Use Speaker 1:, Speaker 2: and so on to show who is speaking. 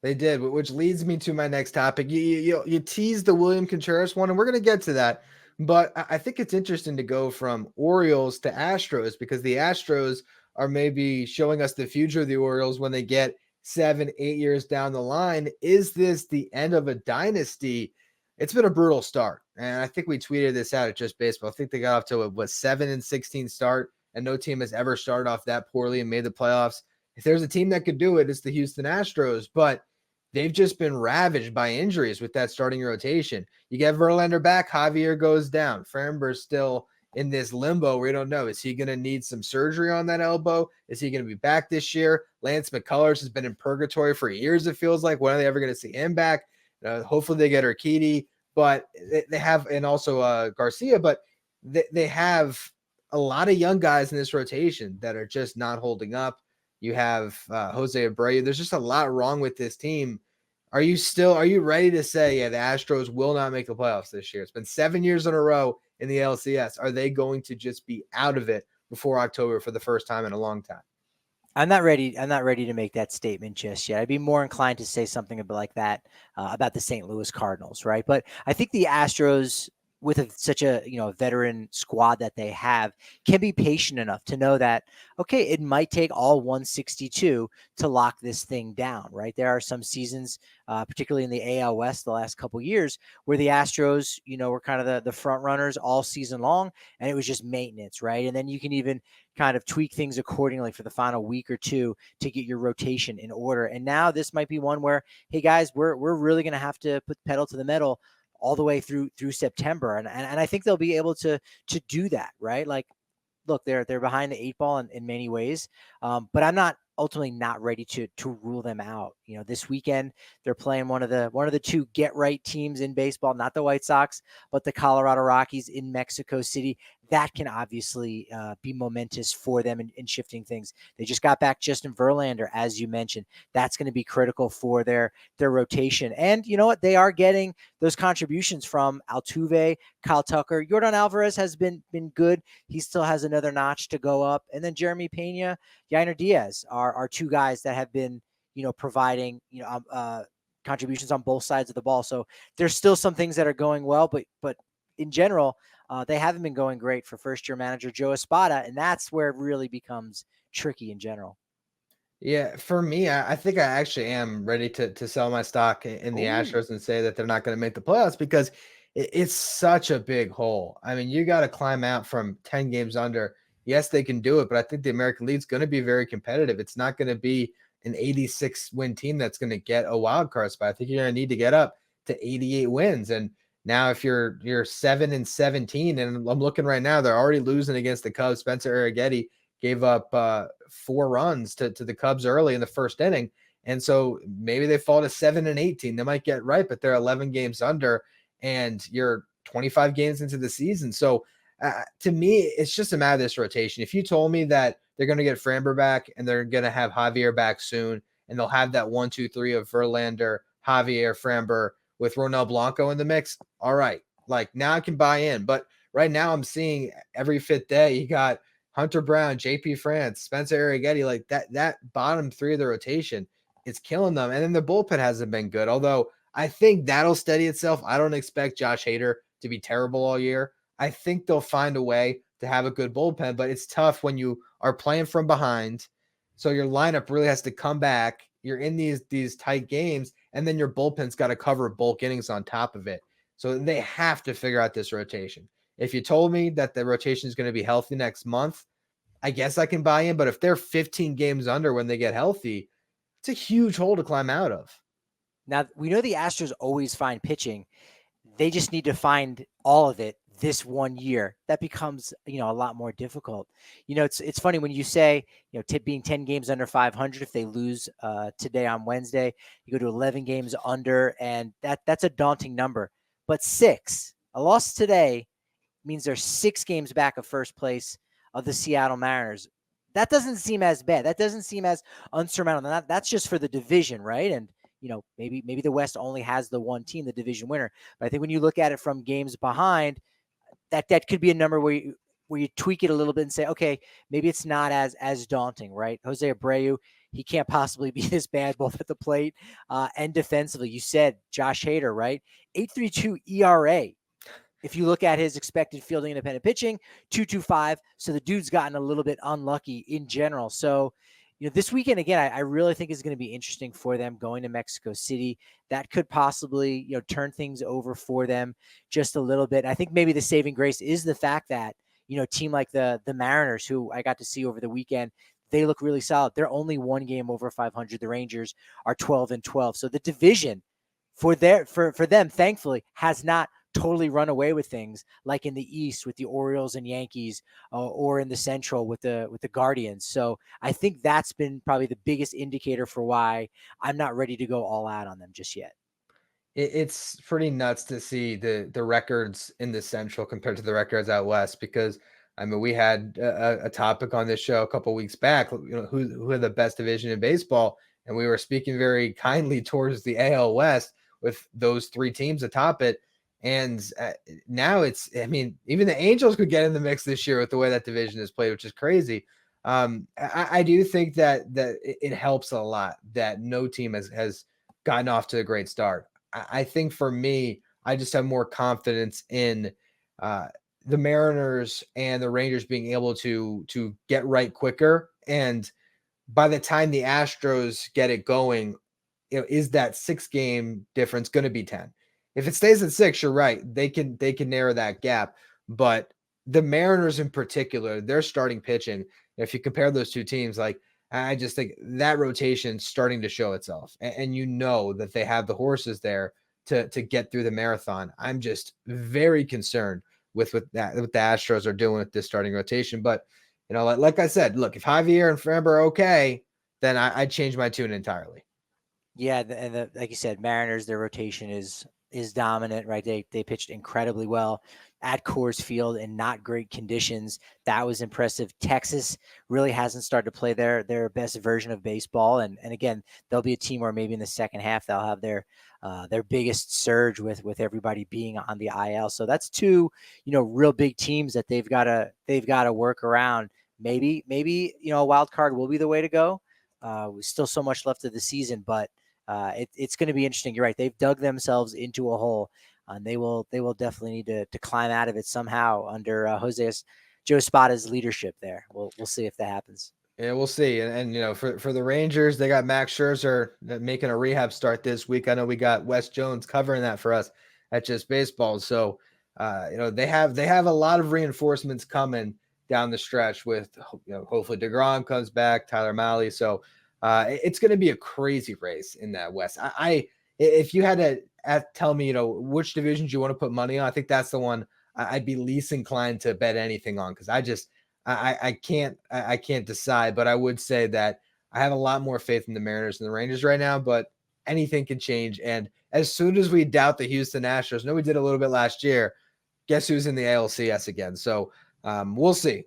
Speaker 1: They did, which leads me to my next topic. You teased the William Contreras one, and we're going to get to that. But I think it's interesting to go from Orioles to Astros because the Astros are maybe showing us the future of the Orioles when they get 7, 8 years down the line. Is this the end of a dynasty? It's been a brutal start, and I think we tweeted this out at Just Baseball. I think they got off to a 7-16 start, and no team has ever started off that poorly and made the playoffs. If there's a team that could do it, it's the Houston Astros, but they've just been ravaged by injuries with that starting rotation. You get Verlander back, Javier goes down. Framber's still in this limbo where you don't know. Is he going to need some surgery on that elbow? Is he going to be back this year? Lance McCullers has been in purgatory for years, it feels like. When are they ever going to see him back? Hopefully they get Urquidy, but they have, and also Garcia, but they have a lot of young guys in this rotation that are just not holding up. You have Jose Abreu. There's just a lot wrong with this team. Are you ready to say, yeah, the Astros will not make the playoffs this year? It's been 7 years in a row in the LCS. Are they going to just be out of it before October for the first time in a long time?
Speaker 2: I'm not ready to make that statement just yet. I'd be more inclined to say something like that about the St. Louis Cardinals, right? But I think the Astros, with such a veteran squad that they have, can be patient enough to know that, okay, it might take all 162 to lock this thing down, right? There are some seasons, particularly in the AL West the last couple of years, where the Astros, were kind of the front runners all season long, and it was just maintenance, right? And then you can even kind of tweak things accordingly for the final week or two to get your rotation in order. And now this might be one where, hey guys, we're really going to have to put the pedal to the metal all the way through September. And I think they'll be able to do that, right? Like, look, they're behind the 8 ball in many ways. But I'm not ultimately not ready to rule them out. This weekend they're playing one of the two get right teams in baseball, not the White Sox, but the Colorado Rockies in Mexico City. That can obviously be momentous for them in shifting things. They just got back Justin Verlander, as you mentioned. That's going to be critical for their rotation. And you know what? They are getting those contributions from Altuve, Kyle Tucker. Yordan Alvarez has been good. He still has another notch to go up. And then Jeremy Pena, Yainer Diaz are two guys that have been, providing, contributions on both sides of the ball. So there's still some things that are going well, but in general, they haven't been going great for first-year manager Joe Espada, and that's where it really becomes tricky in general.
Speaker 1: Yeah, for me, I think I actually am ready to sell my stock in the Astros and say that they're not going to make the playoffs because it's such a big hole. I mean, you got to climb out from 10 games under. Yes, they can do it, but I think the American League's going to be very competitive. It's not going to be an 86 win team that's going to get a wild card spot. I think you're going to need to get up to 88 wins. And now if you're 7-17, and I'm looking right now, they're already losing against the Cubs. Spencer Arrighetti gave up 4 runs to the Cubs early in the first inning. And so maybe they fall to 7-18. They might get right, but they're 11 games under and you're 25 games into the season. So to me, it's just a matter of this rotation. If you told me that they're going to get Framber back and they're going to have Javier back soon, and they'll have that 1-2-3 of Verlander, Javier, Framber with Ronel Blanco in the mix, all right. Like now I can buy in. But right now I'm seeing every fifth day you got Hunter Brown, JP France, Spencer Arrighetti, like that bottom three of the rotation, it's killing them. And then the bullpen hasn't been good, although I think that'll steady itself. I don't expect Josh Hader to be terrible all year. I think they'll find a way to have a good bullpen, but it's tough when you are playing from behind. So your lineup really has to come back. You're in these tight games, and then your bullpen's got to cover bulk innings on top of it. So they have to figure out this rotation. If you told me that the rotation is going to be healthy next month, I guess I can buy in. But if they're 15 games under when they get healthy, it's a huge hole to climb out of.
Speaker 2: Now, we know the Astros always find pitching. They just need to find all of it this 1 year. That becomes, a lot more difficult. It's funny when you say, being 10 games under 500, if they lose today on Wednesday, you go to 11 games under, and that's a daunting number. But a loss today means they're 6 games back of first place of the Seattle Mariners. That doesn't seem as bad. That doesn't seem as unsurmountable. That's just for the division, right? And maybe the West only has the one team, the division winner. But I think when you look at it from games behind, that could be a number where you tweak it a little bit and say, okay, maybe it's not as daunting, right? Jose Abreu, he can't possibly be this bad both at the plate and defensively. You said Josh Hader, right? 8.32 ERA. If you look at his expected fielding independent pitching, 2.25. So the dude's gotten a little bit unlucky in general. So, this weekend, again, I really think is going to be interesting for them going to Mexico City. That could possibly, turn things over for them just a little bit. And I think maybe the saving grace is the fact that, a team like the Mariners, who I got to see over the weekend, they look really solid. They're only one game over 500. The Rangers are 12-12. So the division for them, thankfully, has not totally run away with things like in the East with the Orioles and Yankees, or in the Central with the Guardians. So I think that's been probably the biggest indicator for why I'm not ready to go all out on them just yet.
Speaker 1: It's pretty nuts to see the records in the Central compared to the records out West, because I mean, we had a topic on this show a couple weeks back, who had the best division in baseball, and we were speaking very kindly towards the AL West with those three teams atop it. And now I mean, even the Angels could get in the mix this year with the way that division is played, which is crazy. I do think that it helps a lot that no team has gotten off to a great start. I think for me, I just have more confidence in the Mariners and the Rangers being able to get right quicker. And by the time the Astros get it going, is that 6-game difference going to be 10? If it stays at 6, you're right. They can narrow that gap. But the Mariners in particular, their starting pitching, if you compare those two teams, like, I just think that rotation's starting to show itself. And that they have the horses there to get through the marathon. I'm just very concerned with what the Astros are doing with this starting rotation. But, like I said, look, if Javier and Framber are okay, then I'd change my tune entirely.
Speaker 2: Yeah, like you said, Mariners, their rotation is dominant, right? They pitched incredibly well at Coors Field in not great conditions. That was impressive. Texas really hasn't started to play their best version of baseball, and again, they'll be a team where maybe in the second half they'll have their biggest surge with everybody being on the IL. So that's two real big teams that they've got to work around. Maybe a wild card will be the way to go. Still so much left of the season, but it's going to be interesting. You're right. They've dug themselves into a hole, and they will definitely need to climb out of it somehow under Joe Espada's leadership there. We'll see if that happens.
Speaker 1: Yeah, we'll see. And for the Rangers, they got Max Scherzer making a rehab start this week. I know we got Wes Jones covering that for us at Just Baseball. So, they have a lot of reinforcements coming down the stretch with, hopefully DeGrom comes back, Tyler Mahle. So, it's going to be a crazy race in that West. If you had to tell me, which divisions you want to put money on, I think that's the one I'd be least inclined to bet anything on, because I can't decide. But I would say that I have a lot more faith in the Mariners and the Rangers right now, but anything can change. And as soon as we doubt the Houston Astros, we did a little bit last year, guess who's in the ALCS again? So we'll see.